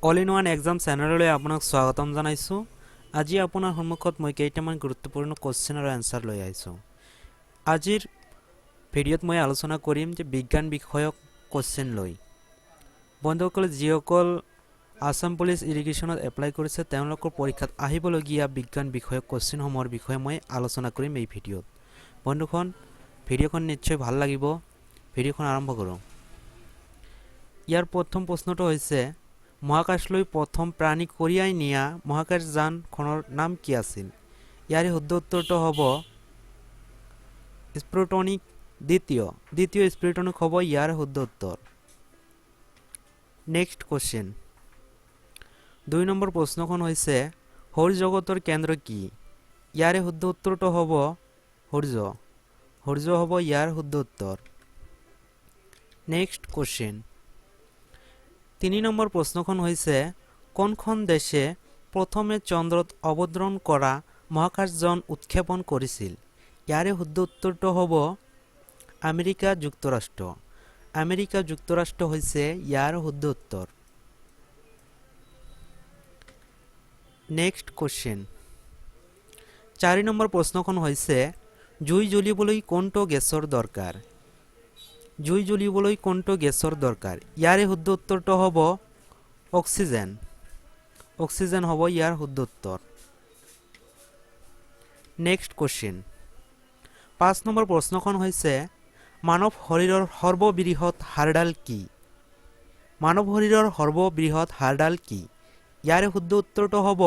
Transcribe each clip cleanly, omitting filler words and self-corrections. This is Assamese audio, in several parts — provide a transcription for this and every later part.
অল ইন ওৱান এক্সাম চেনেললৈ আপোনাক স্বাগতম জনাইছোঁ। আজি আপোনাৰ সন্মুখত মই কেইটামান গুৰুত্বপূৰ্ণ কোৱেশ্চন আৰু এনসাৰ লৈ আহিছোঁ। আজিৰ ভিডিঅ'ত মই আলোচনা কৰিম যে বিজ্ঞান বিষয়ক কোৱেশ্চন লৈ। বন্ধুসকল যিসকল আসাম পুলিচ ইৰিগেশ্যনত এপ্লাই কৰিছে তেওঁলোকৰ পৰীক্ষাত আহিবলগীয়া বিজ্ঞান বিষয়ক কোৱেশ্চনসমূহৰ বিষয়ে মই আলোচনা কৰিম এই ভিডিঅ'ত। বন্ধুখন ভিডিঅ'খন নিশ্চয় ভাল লাগিব। ভিডিঅ'খন আৰম্ভ কৰোঁ। ইয়াৰ প্ৰথম প্ৰশ্নটো হৈছে মহাকাশলৈ প্ৰথম প্ৰাণী কঢ়িয়াই নিয়া মহাকাশযানখনৰ নাম কি আছিল? ইয়াৰ শুদ্ধ উত্তৰটো হ'ব স্পুটনিক দ্বিতীয় স্পুটনিক হ'ব ইয়াৰ শুদ্ধ উত্তৰ। নেক্সট কোৱেশ্চন 2 নম্বৰ প্ৰশ্নখন হৈছে সৌৰজগতৰ কেন্দ্ৰ কি? ইয়াৰ শুদ্ধ উত্তৰটো হ'ব সূৰ্য হ'ব ইয়াৰ শুদ্ধ উত্তৰ। নেক্সট কোৱেশ্চন 3 নম্বৰ প্ৰশ্নখন হৈছে কোনখন দেশে প্ৰথমে চন্দ্ৰত অৱতৰণ কৰা মহাকাশযান উৎক্ষেপণ কৰিছিল? ইয়াৰ শুদ্ধ উত্তৰটো হ'ব আমেৰিকা যুক্তৰাষ্ট্ৰ হৈছে ইয়াৰ শুদ্ধ উত্তৰ। নেক্সট কোৱেশ্চন 4 নম্বৰ প্ৰশ্নখন হৈছে জুই জ্বলিবলৈ কোনটো গেছৰ দৰকাৰ? ইয়াৰ শুদ্ধ উত্তৰটো হ'ব অক্সিজেন হ'ব ইয়াৰ শুদ্ধ উত্তৰ। নেক্সট কোৱেশ্চন 5 নম্বৰ প্ৰশ্নখন হৈছে মানৱ শৰীৰৰ সৰ্ববৃহৎ হাড়ডাল কি? ইয়াৰ শুদ্ধ উত্তৰটো হ'ব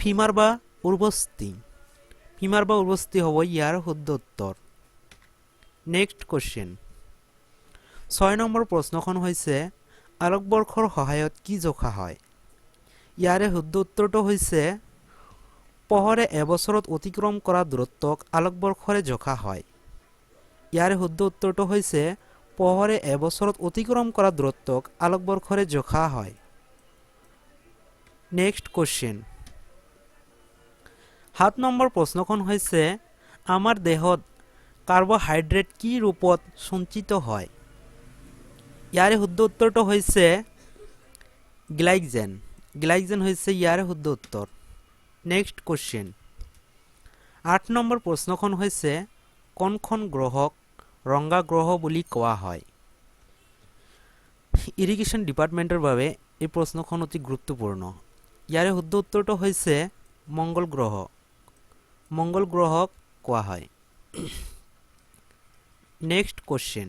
ফিমাৰ বা উৰ্বস্থি হ'ব ইয়াৰ শুদ্ধ উত্তৰ। নেক্সট কোৱেশ্চন 6 নম্বৰ প্ৰশ্নখন হৈছে আলোকবৰ্ষৰ সহায়ত কি জোখা হয়? ইয়াৰ শুদ্ধ উত্তৰটো হৈছে পোহৰে এবছৰত অতিক্ৰম কৰা দূৰত্বক আলোকবৰ্ষৰে জোখা হয়। ইয়াৰ শুদ্ধ উত্তৰটো হৈছে পোহৰে এবছৰত অতিক্ৰম কৰা দূৰত্বক আলোকবৰ্ষৰে জোখা হয়। নেক্সট কোৱেশ্চন 7 নম্বৰ প্ৰশ্নখন হৈছে আমাৰ দেহত কাৰ্বহাইড্ৰেট কি ৰূপত সঞ্চিত হয়? ইয়াৰ শুদ্ধ উত্তৰটো হৈছে গ্লাইকজেন হৈছে ইয়াৰ শুদ্ধ উত্তৰ। নেক্সট কোৱেশ্চন 8 নম্বৰ প্ৰশ্নখন হৈছে কোনখন গ্ৰহক ৰঙা গ্ৰহ বুলি কোৱা হয়? ইৰিগেশ্যন ডিপাৰ্টমেণ্টৰ বাবে এই প্ৰশ্নখন অতি গুৰুত্বপূৰ্ণ। ইয়াৰ শুদ্ধ উত্তৰটো হৈছে মংগল গ্ৰহক কোৱা হয়। নেক্সট কোৱেশ্চন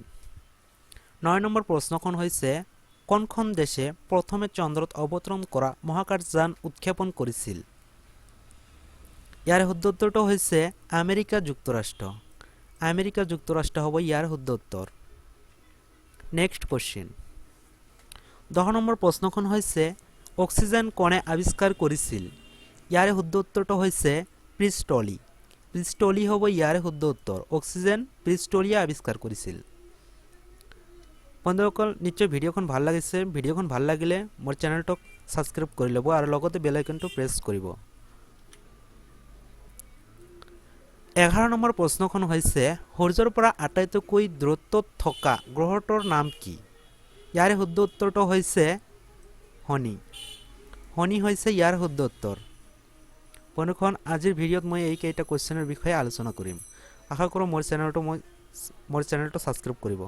9 নম্বৰ প্ৰশ্নখন হৈছে কোনখন দেশে প্ৰথমে চন্দ্ৰত অৱতৰণ কৰা মহাকাশযান উৎক্ষেপণ কৰিছিল? ইয়াৰ শুদ্ধ উত্তৰটো হৈছে আমেৰিকা যুক্তৰাষ্ট্ৰ হ'ব ইয়াৰ শুদ্ধ উত্তৰ। নেক্সট কোৱেশ্চন 10 নম্বৰ প্ৰশ্নখন হৈছে অক্সিজেন কোনে আৱিষ্কাৰ কৰিছিল? ইয়াৰ শুদ্ধ উত্তৰটো হৈছে প্ৰিষ্টলি হ'ব ইয়াৰ শুদ্ধ উত্তৰ। অক্সিজেন প্ৰিষ্টলিয়ে আৱিষ্কাৰ কৰিছিল। বন্ধুসকল নিশ্চয় ভিডিঅ'খন ভাল লাগিছে। ভিডিঅ'খন ভাল লাগিলে মোৰ চেনেলটোক ছাবস্ক্ৰাইব কৰি ল'ব আৰু লগতে বেল আইকনটো প্ৰেছ কৰিব। 11 নম্বৰ প্ৰশ্নখন হৈছে সূৰ্যৰ পৰা আটাইতকৈ দূৰত্বত থকা গ্ৰহটোৰ নাম কি? ইয়াৰ শুদ্ধ উত্তৰটো হৈছে শনি হৈছে ইয়াৰ শুদ্ধ উত্তৰ। বন্ধুখন আজিৰ ভিডিঅ'ত মই এই কেইটা কোৱেশ্চনৰ বিষয়ে আলোচনা কৰিম। আশা কৰোঁ মোৰ চেনেলটো ছাবস্ক্ৰাইব কৰিব।